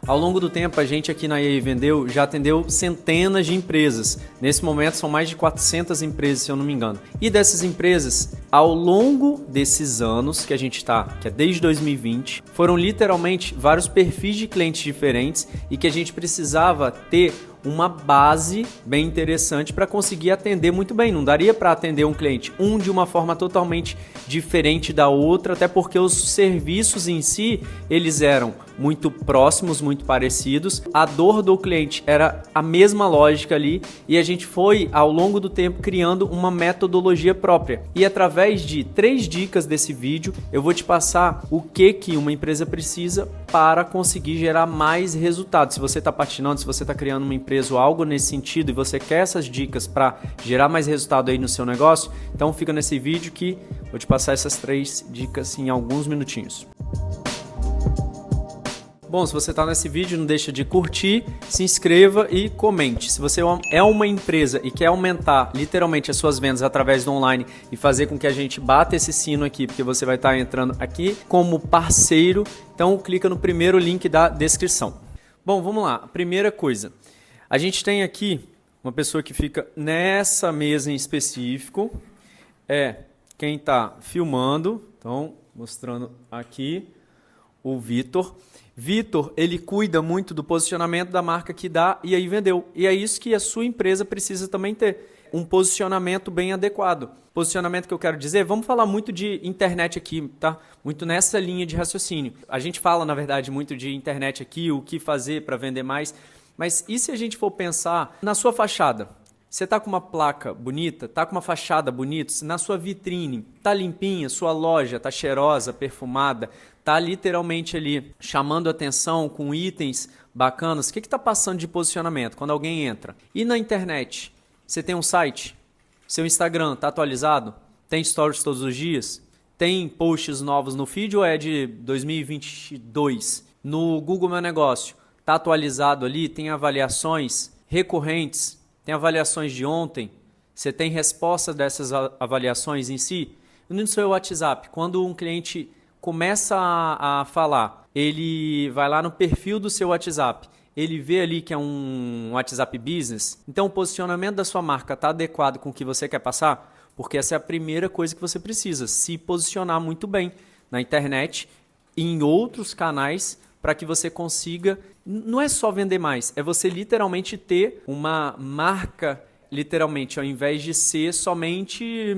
Ao longo do tempo, a gente aqui na EA Vendeu já atendeu centenas de empresas. Nesse momento, são mais de 400 empresas, se eu não me engano. E dessas empresas, ao longo desses anos que a gente está, que é desde 2020, foram literalmente vários perfis de clientes diferentes e que a gente precisava ter uma base bem interessante para conseguir atender muito bem. Não daria para atender um cliente de uma forma totalmente diferente da outra, até porque os serviços em si, eles eram muito próximos, muito parecidos. A dor do cliente era a mesma lógica ali e a gente foi, ao longo do tempo, criando uma metodologia própria. E através de 3 dicas desse vídeo, eu vou te passar o que uma empresa precisa para conseguir gerar mais resultados. Se você está patinando, se você está criando uma empresa ou algo nesse sentido e você quer essas dicas para gerar mais resultado aí no seu negócio, então fica nesse vídeo que vou te passar essas 3 dicas em alguns minutinhos. Bom, se você está nesse vídeo, não deixa de curtir, se inscreva e comente. Se você é uma empresa e quer aumentar literalmente as suas vendas através do online e fazer com que a gente bata esse sino aqui, porque você vai estar entrando aqui como parceiro, então clica no primeiro link da descrição. Bom, vamos lá. Primeira coisa, a gente tem aqui uma pessoa que fica nessa mesa em específico, é quem está filmando, então mostrando aqui o Vitor. Vitor, ele cuida muito do posicionamento da marca que dá e aí vendeu. E é isso que a sua empresa precisa também ter, um posicionamento bem adequado. Posicionamento que eu quero dizer, vamos falar muito de internet aqui, tá? Muito nessa linha de raciocínio. A gente fala, na verdade, muito de internet aqui, o que fazer para vender mais, mas e se a gente for pensar na sua fachada? Você está com uma placa bonita, está com uma fachada bonita, na sua vitrine, está limpinha, sua loja está cheirosa, perfumada, está literalmente ali chamando atenção com itens bacanas. O que está passando de posicionamento quando alguém entra? E na internet, você tem um site? Seu Instagram está atualizado? Tem stories todos os dias? Tem posts novos no feed ou é de 2022? No Google Meu Negócio, está atualizado ali? Tem avaliações recorrentes? Tem avaliações de ontem? Você tem resposta dessas avaliações em si? No seu WhatsApp, quando um cliente começa a falar, ele vai lá no perfil do seu WhatsApp, ele vê ali que é um WhatsApp Business, então o posicionamento da sua marca está adequado com o que você quer passar? Porque essa é a primeira coisa que você precisa, se posicionar muito bem na internet e em outros canais para que você consiga, não é só vender mais, é você literalmente ter uma marca, literalmente, ao invés de ser somente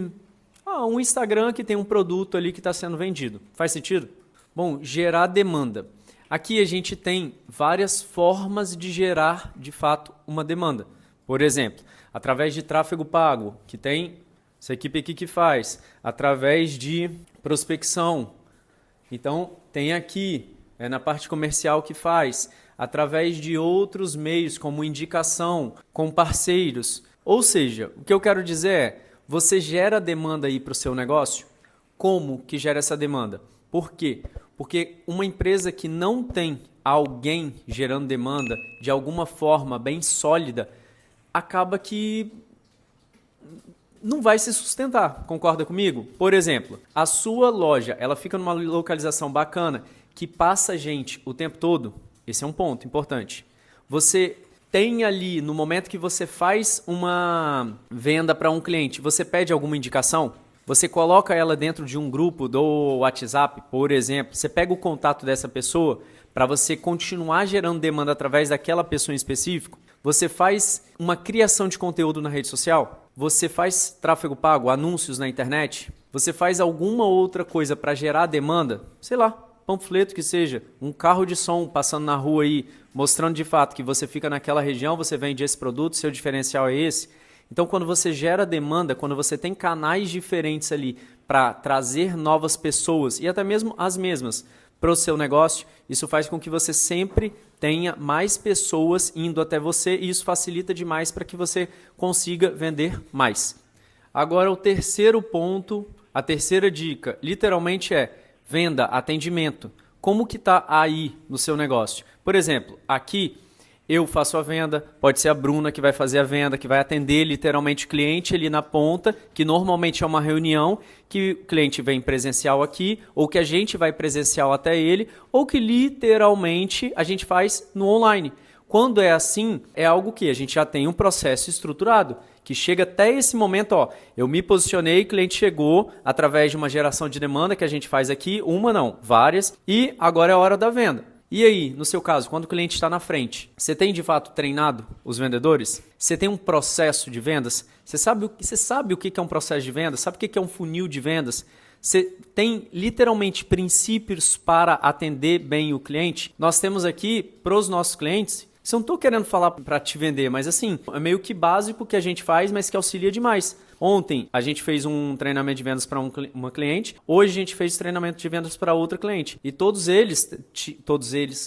um Instagram que tem um produto ali que está sendo vendido. Faz sentido? Bom, gerar demanda. Aqui a gente tem várias formas de gerar, de fato, uma demanda. Por exemplo, através de tráfego pago, que tem essa equipe aqui que faz, através de prospecção. Então, tem aqui, na parte comercial que faz, através de outros meios, como indicação, com parceiros. Ou seja, o que eu quero dizer é, você gera demanda aí para o seu negócio? Como que gera essa demanda? Por quê? Porque uma empresa que não tem alguém gerando demanda de alguma forma bem sólida, acaba que não vai se sustentar. Concorda comigo? Por exemplo, a sua loja, ela fica numa localização bacana, que passa gente o tempo todo. Esse é um ponto importante. Você tem ali, no momento que você faz uma venda para um cliente, você pede alguma indicação? Você coloca ela dentro de um grupo do WhatsApp, por exemplo. Você pega o contato dessa pessoa para você continuar gerando demanda através daquela pessoa em específico. Você faz uma criação de conteúdo na rede social? Você faz tráfego pago, anúncios na internet? Você faz alguma outra coisa para gerar demanda? Sei lá, panfleto que seja, um carro de som passando na rua aí, mostrando de fato que você fica naquela região, você vende esse produto, seu diferencial é esse. Então, quando você gera demanda, quando você tem canais diferentes ali para trazer novas pessoas e até mesmo as mesmas para o seu negócio, isso faz com que você sempre tenha mais pessoas indo até você e isso facilita demais para que você consiga vender mais. Agora, o terceiro ponto, a terceira dica, literalmente é venda, atendimento. Como que está aí no seu negócio? Por exemplo, aqui eu faço a venda, pode ser a Bruna que vai fazer a venda, que vai atender literalmente o cliente ali na ponta, que normalmente é uma reunião que o cliente vem presencial aqui, ou que a gente vai presencial até ele, ou que literalmente a gente faz no online. Quando é assim, é algo que a gente já tem um processo estruturado, que chega até esse momento, ó, eu me posicionei, o cliente chegou através de uma geração de demanda que a gente faz aqui, uma não, várias, e agora é a hora da venda. E aí, no seu caso, quando o cliente está na frente, você tem de fato treinado os vendedores? Você tem um processo de vendas? Você sabe o que é um processo de vendas? Sabe o que é um funil de vendas? Você tem literalmente princípios para atender bem o cliente? Nós temos aqui para os nossos clientes. Eu não estou querendo falar para te vender, mas assim, é meio que básico que a gente faz, mas que auxilia demais. Ontem a gente fez um treinamento de vendas para uma cliente, hoje a gente fez treinamento de vendas para outra cliente. E todos eles,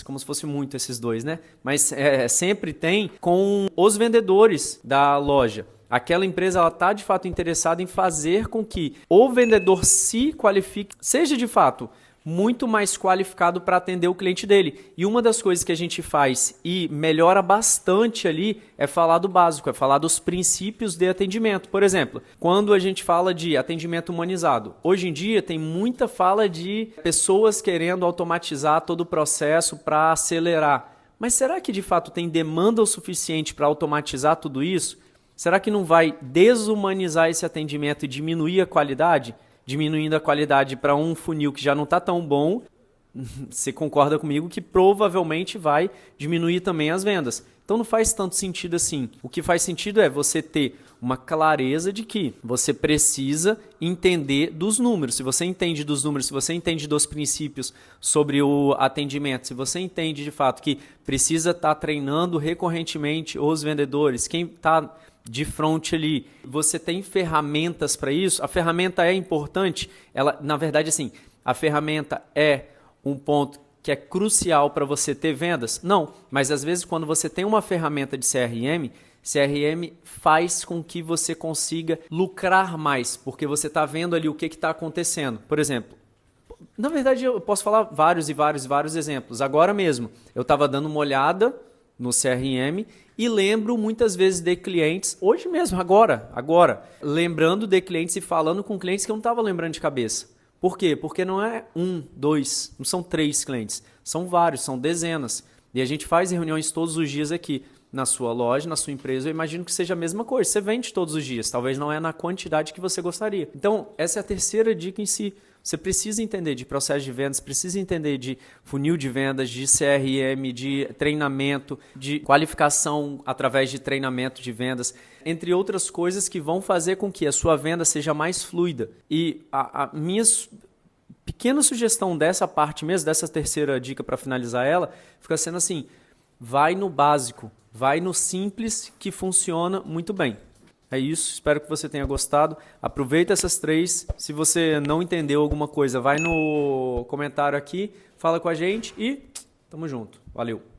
como se fosse muito esses dois, né? Mas sempre tem com os vendedores da loja. Aquela empresa está de fato interessada em fazer com que o vendedor se qualifique, seja de fato muito mais qualificado para atender o cliente dele. E uma das coisas que a gente faz e melhora bastante ali é falar do básico, é falar dos princípios de atendimento. Por exemplo, quando a gente fala de atendimento humanizado, hoje em dia tem muita fala de pessoas querendo automatizar todo o processo para acelerar. Mas será que de fato tem demanda o suficiente para automatizar tudo isso? Será que não vai desumanizar esse atendimento e diminuir a qualidade? Diminuindo a qualidade para um funil que já não está tão bom, você concorda comigo que provavelmente vai diminuir também as vendas. Então não faz tanto sentido assim. O que faz sentido é você ter uma clareza de que você precisa entender dos números. Se você entende dos números, se você entende dos princípios sobre o atendimento, se você entende de fato que precisa estar treinando recorrentemente os vendedores, quem está de frente ali, você tem ferramentas para isso. A ferramenta é importante, ela, na verdade, assim, a ferramenta é um ponto que é crucial para você ter vendas? Não, mas às vezes quando você tem uma ferramenta de CRM faz com que você consiga lucrar mais, porque você está vendo ali o que está acontecendo. Por exemplo, na verdade eu posso falar vários exemplos. Agora mesmo, eu estava dando uma olhada no CRM e lembro muitas vezes de clientes, hoje mesmo, agora, lembrando de clientes e falando com clientes que eu não estava lembrando de cabeça. Por quê? Porque não é um, dois, não são 3 clientes, são vários, são dezenas. E a gente faz reuniões todos os dias aqui na sua loja, na sua empresa. Eu imagino que seja a mesma coisa, você vende todos os dias, talvez não é na quantidade que você gostaria. Então, essa é a terceira dica em si. Você precisa entender de processo de vendas, precisa entender de funil de vendas, de CRM, de treinamento, de qualificação através de treinamento de vendas, entre outras coisas que vão fazer com que a sua venda seja mais fluida. E a minha pequena sugestão dessa parte mesmo, dessa terceira dica para finalizar ela, fica sendo assim, vai no básico, vai no simples que funciona muito bem. É isso, espero que você tenha gostado. Aproveita essas 3. Se você não entendeu alguma coisa, vai no comentário aqui, fala com a gente e tamo junto. Valeu!